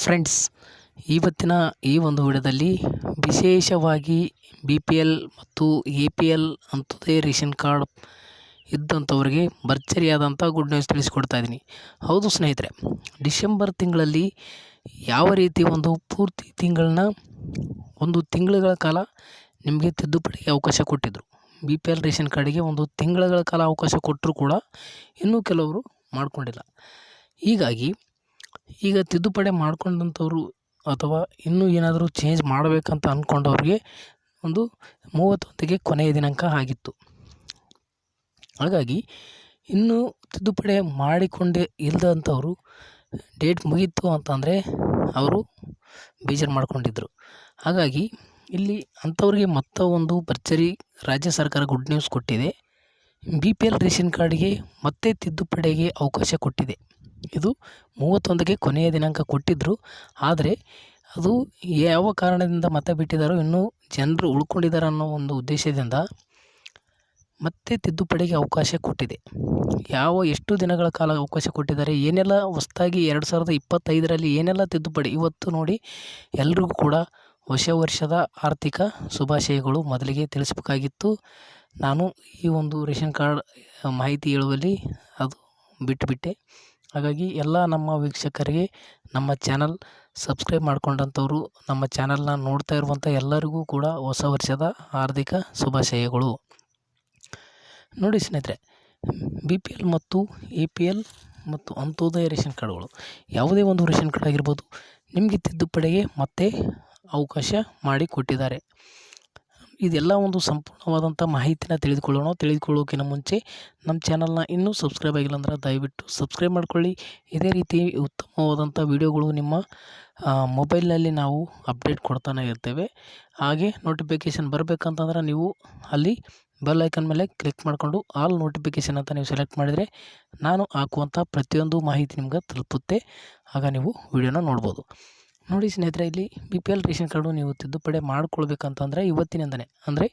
Friends, ಇವತ್ತಿನ ಈ ಒಂದು ವಿಡಿಯೋದಲ್ಲಿ ವಿಶೇಷವಾಗಿ BPL ಮತ್ತು APL ಅಂಥದ್ದೇ ರೇಷನ್ ಕಾರ್ಡ್ ಇದ್ದಂಥವ್ರಿಗೆ ಭರ್ಜರಿಯಾದಂಥ ಗುಡ್ ನ್ಯೂಸ್ ತಿಳಿಸ್ಕೊಡ್ತಾ ಇದ್ದೀನಿ. ಹೌದು ಸ್ನೇಹಿತರೆ, ಡಿಸೆಂಬರ್ ತಿಂಗಳಲ್ಲಿ ಯಾವ ರೀತಿ ಒಂದು ಪೂರ್ತಿ ತಿಂಗಳನ್ನ ಒಂದು ತಿಂಗಳುಗಳ ಕಾಲ ನಿಮಗೆ ತಿದ್ದುಪಡಿಗೆ ಅವಕಾಶ ಕೊಟ್ಟಿದ್ದರು. BPL ರೇಷನ್ ಕಾರ್ಡಿಗೆ ಒಂದು ತಿಂಗಳುಗಳ ಕಾಲ ಅವಕಾಶ ಕೊಟ್ಟರೂ ಕೂಡ ಇನ್ನೂ ಕೆಲವರು ಮಾಡಿಕೊಂಡಿಲ್ಲ. ಹೀಗಾಗಿ ಈಗ ತಿದ್ದುಪಡಿ ಮಾಡ್ಕೊಂಡಂಥವ್ರು ಅಥವಾ ಇನ್ನೂ ಏನಾದರೂ ಚೇಂಜ್ ಮಾಡಬೇಕಂತ ಅಂದ್ಕೊಂಡವ್ರಿಗೆ ಒಂದು 31ಗೆ ಕೊನೆಯ ದಿನಾಂಕ ಆಗಿತ್ತು. ಹಾಗಾಗಿ ಇನ್ನೂ ತಿದ್ದುಪಡಿ ಮಾಡಿಕೊಂಡೇ ಇಲ್ಲದಂಥವ್ರು ಡೇಟ್ ಮುಗೀತು ಅಂತಂದರೆ ಅವರು ಬೇಜಾರು ಮಾಡ್ಕೊಂಡಿದ್ದರು. ಹಾಗಾಗಿ ಇಲ್ಲಿ ಅಂಥವ್ರಿಗೆ ಒಂದು ಭರ್ಜರಿ ರಾಜ್ಯ ಸರ್ಕಾರ ಗುಡ್ ನ್ಯೂಸ್ ಕೊಟ್ಟಿದೆ. BPL ರೇಷನ್ ಕಾರ್ಡಿಗೆ ಮತ್ತೆ ತಿದ್ದುಪಡಿಗೆ ಅವಕಾಶ ಕೊಟ್ಟಿದೆ. ಇದು 31ಗೆ ಕೊನೆಯ ದಿನಾಂಕ ಕೊಟ್ಟಿದ್ದರು. ಆದರೆ ಅದು ಯಾವ ಕಾರಣದಿಂದ ಮತ್ತೆ ಬಿಟ್ಟಿದ್ದಾರೋ, ಇನ್ನೂ ಜನರು ಉಳ್ಕೊಂಡಿದ್ದಾರೆ ಅನ್ನೋ ಒಂದು ಉದ್ದೇಶದಿಂದ ಮತ್ತೆ ತಿದ್ದುಪಡಿಗೆ ಅವಕಾಶ ಕೊಟ್ಟಿದೆ. ಎಷ್ಟು ದಿನಗಳ ಕಾಲ ಅವಕಾಶ ಕೊಟ್ಟಿದ್ದಾರೆ, ಏನೆಲ್ಲ ಹೊಸದಾಗಿ 2025ರಲ್ಲಿ ಏನೆಲ್ಲ ತಿದ್ದುಪಡಿ, ಇವತ್ತು ನೋಡಿ ಎಲ್ರಿಗೂ ಕೂಡ ಹೊಸ ವರ್ಷದ ಆರ್ಥಿಕ ಶುಭಾಶಯಗಳು. ಮೊದಲಿಗೆ ತಿಳಿಸ್ಬೇಕಾಗಿತ್ತು, ನಾನು ಈ ಒಂದು ರೇಷನ್ ಕಾರ್ಡ್ ಮಾಹಿತಿ ಹೇಳುವಲ್ಲಿ ಅದು ಬಿಟ್ಟುಬಿಟ್ಟೆ. ಹಾಗಾಗಿ ಎಲ್ಲ ನಮ್ಮ ವೀಕ್ಷಕರಿಗೆ, ನಮ್ಮ ಚಾನಲ್ ಸಬ್ಸ್ಕ್ರೈಬ್ ಮಾಡ್ಕೊಂಡಂಥವ್ರು, ನಮ್ಮ ಚಾನಲ್ನ ನೋಡ್ತಾ ಇರುವಂಥ ಎಲ್ಲರಿಗೂ ಕೂಡ ಹೊಸ ವರ್ಷದ ಹಾರ್ದಿಕ ಶುಭಾಶಯಗಳು. ನೋಡಿ ಸ್ನೇಹಿತರೆ, BPL ಮತ್ತು APL ಮತ್ತು ಅಂತ್ಯೋದಯ ರೇಷನ್ ಕಾರ್ಡ್ಗಳು, ಯಾವುದೇ ಒಂದು ರೇಷನ್ ಕಾರ್ಡ್ ಆಗಿರ್ಬೋದು, ನಿಮಗೆ ತಿದ್ದುಪಡಿಗೆ ಮತ್ತೆ ಅವಕಾಶ ಮಾಡಿಕೊಟ್ಟಿದ್ದಾರೆ. ಇದೆಲ್ಲ ಒಂದು ಸಂಪೂರ್ಣವಾದಂಥ ಮಾಹಿತಿನ ತಿಳಿದುಕೊಳ್ಳೋಕ್ಕಿಂತ ಮುಂಚೆ ನಮ್ಮ ಚಾನಲ್ನ ಇನ್ನೂ ಸಬ್ಸ್ಕ್ರೈಬ್ ಆಗಿಲ್ಲ ಅಂದ್ರೆ ದಯವಿಟ್ಟು ಸಬ್ಸ್ಕ್ರೈಬ್ ಮಾಡ್ಕೊಳ್ಳಿ. ಇದೇ ರೀತಿ ಉತ್ತಮವಾದಂಥ ವಿಡಿಯೋಗಳು ನಿಮ್ಮ ಮೊಬೈಲ್ನಲ್ಲಿ ನಾವು ಅಪ್ಡೇಟ್ ಕೊಡ್ತಾನೆ ಇರ್ತೇವೆ. ಹಾಗೆ ನೋಟಿಫಿಕೇಷನ್ ಬರಬೇಕಂತಂದ್ರೆ ನೀವು ಅಲ್ಲಿ ಬೆಲ್ ಐಕನ್ ಮೇಲೆ ಕ್ಲಿಕ್ ಮಾಡಿಕೊಂಡು ಆಲ್ ನೋಟಿಫಿಕೇಷನ್ ಅಂತ ನೀವು ಸೆಲೆಕ್ಟ್ ಮಾಡಿದರೆ ನಾನು ಹಾಕುವಂಥ ಪ್ರತಿಯೊಂದು ಮಾಹಿತಿ ನಿಮ್ಗೆ ತಲುಪುತ್ತೆ. ಆಗ ನೀವು ವಿಡಿಯೋನ ನೋಡ್ಬೋದು. ನೋಡಿ ಸ್ನೇಹಿತರೆ, ಇಲ್ಲಿ BPL ರೇಷನ್ ಕಾರ್ಡು ನೀವು ತಿದ್ದುಪಡಿ ಮಾಡ್ಕೊಳ್ಬೇಕಂತಂದರೆ ಇವತ್ತಿನಿಂದನೇ, ಅಂದರೆ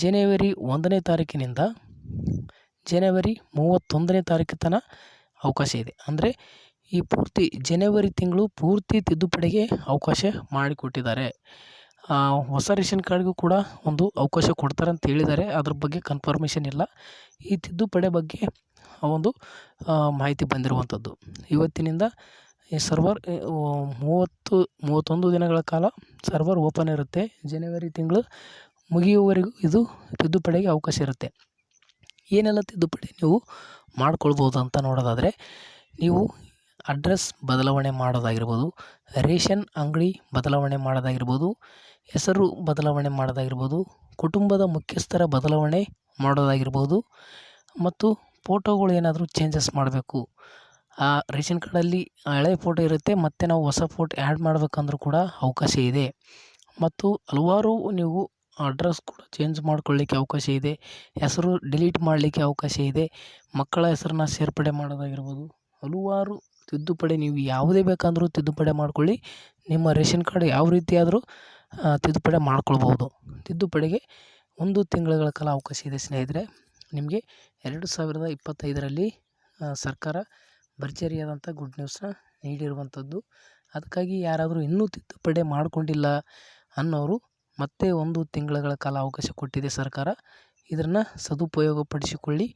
ಜನವರಿ 1ನೇ ತಾರೀಕಿನಿಂದ ಜನವರಿ 31ನೇ ತಾರೀಕು ತನಕ ಅವಕಾಶ ಇದೆ. ಅಂದರೆ ಈ ಪೂರ್ತಿ ಜನವರಿ ತಿಂಗಳು ಪೂರ್ತಿ ತಿದ್ದುಪಡಿಗೆ ಅವಕಾಶ ಮಾಡಿಕೊಟ್ಟಿದ್ದಾರೆ. ಹೊಸ ರೇಷನ್ ಕಾರ್ಡ್ಗೂ ಕೂಡ ಒಂದು ಅವಕಾಶ ಕೊಡ್ತಾರೆ ಅಂತ ಹೇಳಿದ್ದಾರೆ. ಅದ್ರ ಬಗ್ಗೆ ಕನ್ಫರ್ಮೇಷನ್ ಇಲ್ಲ. ಈ ತಿದ್ದುಪಡಿ ಬಗ್ಗೆ ಒಂದು ಮಾಹಿತಿ ಬಂದಿರುವಂಥದ್ದು. ಇವತ್ತಿನಿಂದ ಈ ಸರ್ವರ್ 31 ದಿನಗಳ ಕಾಲ ಸರ್ವರ್ ಓಪನ್ ಇರುತ್ತೆ. ಜನವರಿ ತಿಂಗಳು ಮುಗಿಯುವವರೆಗೂ ಇದು ತಿದ್ದುಪಡಿಗೆ ಅವಕಾಶ ಇರುತ್ತೆ. ಏನೆಲ್ಲ ತಿದ್ದುಪಡಿ ನೀವು ಮಾಡ್ಕೊಳ್ಬೋದು ಅಂತ ನೋಡೋದಾದರೆ, ನೀವು ಅಡ್ರೆಸ್ ಬದಲಾವಣೆ ಮಾಡೋದಾಗಿರ್ಬೋದು, ರೇಷನ್ ಅಂಗಡಿ ಬದಲಾವಣೆ ಮಾಡೋದಾಗಿರ್ಬೋದು, ಹೆಸರು ಬದಲಾವಣೆ ಮಾಡೋದಾಗಿರ್ಬೋದು, ಕುಟುಂಬದ ಮುಖ್ಯಸ್ಥರ ಬದಲಾವಣೆ ಮಾಡೋದಾಗಿರ್ಬೋದು, ಮತ್ತು ಫೋಟೋಗಳು ಏನಾದರೂ ಚೇಂಜಸ್ ಮಾಡಬೇಕು, ಆ ರೇಷನ್ ಕಾರ್ಡಲ್ಲಿ ಹಳೆ ಫೋಟೋ ಇರುತ್ತೆ, ಮತ್ತು ನಾವು ಹೊಸ ಫೋಟೋ ಆ್ಯಡ್ ಮಾಡಬೇಕಂದ್ರೂ ಕೂಡ ಅವಕಾಶ ಇದೆ. ಮತ್ತು ಹಲವಾರು ನೀವು ಅಡ್ರೆಸ್ ಕೂಡ ಚೇಂಜ್ ಮಾಡ್ಕೊಳ್ಳಿಕ್ಕೆ ಅವಕಾಶ ಇದೆ. ಹೆಸರು ಡಿಲೀಟ್ ಮಾಡಲಿಕ್ಕೆ ಅವಕಾಶ ಇದೆ. ಮಕ್ಕಳ ಹೆಸರನ್ನ ಸೇರ್ಪಡೆ ಮಾಡೋದಾಗಿರ್ಬೋದು, ಹಲವಾರು ತಿದ್ದುಪಡಿ ನೀವು ಯಾವುದೇ ಬೇಕಂದ್ರೂ ತಿದ್ದುಪಡಿ ಮಾಡ್ಕೊಳ್ಳಿ. ನಿಮ್ಮ ರೇಷನ್ ಕಾರ್ಡ್ ಯಾವ ರೀತಿಯಾದರೂ ತಿದ್ದುಪಡಿ ಮಾಡ್ಕೊಳ್ಬೋದು. ತಿದ್ದುಪಡಿಗೆ 1 ತಿಂಗಳ ಕಾಲ ಅವಕಾಶ ಇದೆ ಸ್ನೇಹಿತರೆ. ನಿಮಗೆ 2025ರಲ್ಲಿ ಸರ್ಕಾರ ಭರ್ಜರಿಯಾದಂಥ ಗುಡ್ ನ್ಯೂಸ್ನ ನೀಡಿರುವಂಥದ್ದು. ಅದಕ್ಕಾಗಿ ಯಾರಾದರೂ ಇನ್ನೂ ತಿದ್ದುಪಡಿ ಮಾಡಿಕೊಂಡಿಲ್ಲ ಅನ್ನೋರು ಮತ್ತೆ 1 ತಿಂಗಳ ಕಾಲ ಅವಕಾಶ ಕೊಟ್ಟಿದೆ ಸರ್ಕಾರ. ಇದನ್ನು ಸದುಪಯೋಗಪಡಿಸಿಕೊಳ್ಳಿ.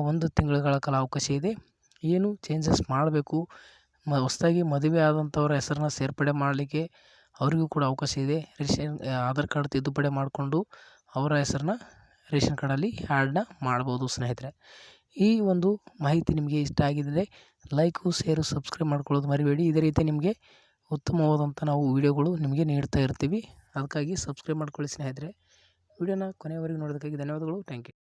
1 ತಿಂಗಳ ಕಾಲ ಅವಕಾಶ ಇದೆ. ಏನು ಚೇಂಜಸ್ ಮಾಡಬೇಕು, ಹೊಸದಾಗಿ ಮದುವೆ ಆದಂಥವ್ರ ಹೆಸರನ್ನ ಸೇರ್ಪಡೆ ಮಾಡಲಿಕ್ಕೆ ಅವರಿಗೂ ಕೂಡ ಅವಕಾಶ ಇದೆ. ಆಧಾರ್ ಕಾರ್ಡ್ ತಿದ್ದುಪಡಿ ಮಾಡಿಕೊಂಡು ಅವರ ಹೆಸರನ್ನ ರೇಷನ್ ಕಾರ್ಡಲ್ಲಿ ಆ್ಯಡ್ನ ಮಾಡ್ಬೋದು ಸ್ನೇಹಿತರೆ. ಈ ಒಂದು ಮಾಹಿತಿ ನಿಮಗೆ ಇಷ್ಟ ಆಗಿದ್ದರೆ ಲೈಕು, ಶೇರು, ಸಬ್ಸ್ಕ್ರೈಬ್ ಮಾಡ್ಕೊಳ್ಳೋದು ಮರಿಬೇಡಿ. ಇದೇ ರೀತಿ ನಿಮಗೆ ಉತ್ತಮವಾದಂಥ ನಾವು ವಿಡಿಯೋಗಳು ನಿಮಗೆ ನೀಡ್ತಾ ಇರ್ತೀವಿ. ಅದಕ್ಕಾಗಿ ಸಬ್ಸ್ಕ್ರೈಬ್ ಮಾಡ್ಕೊಳ್ಳಿ ಸ್ನೇಹಿತರೆ. ವಿಡಿಯೋನ ಕೊನೆಯವರೆಗೂ ನೋಡೋದಕ್ಕಾಗಿ ಧನ್ಯವಾದಗಳು. Thank you.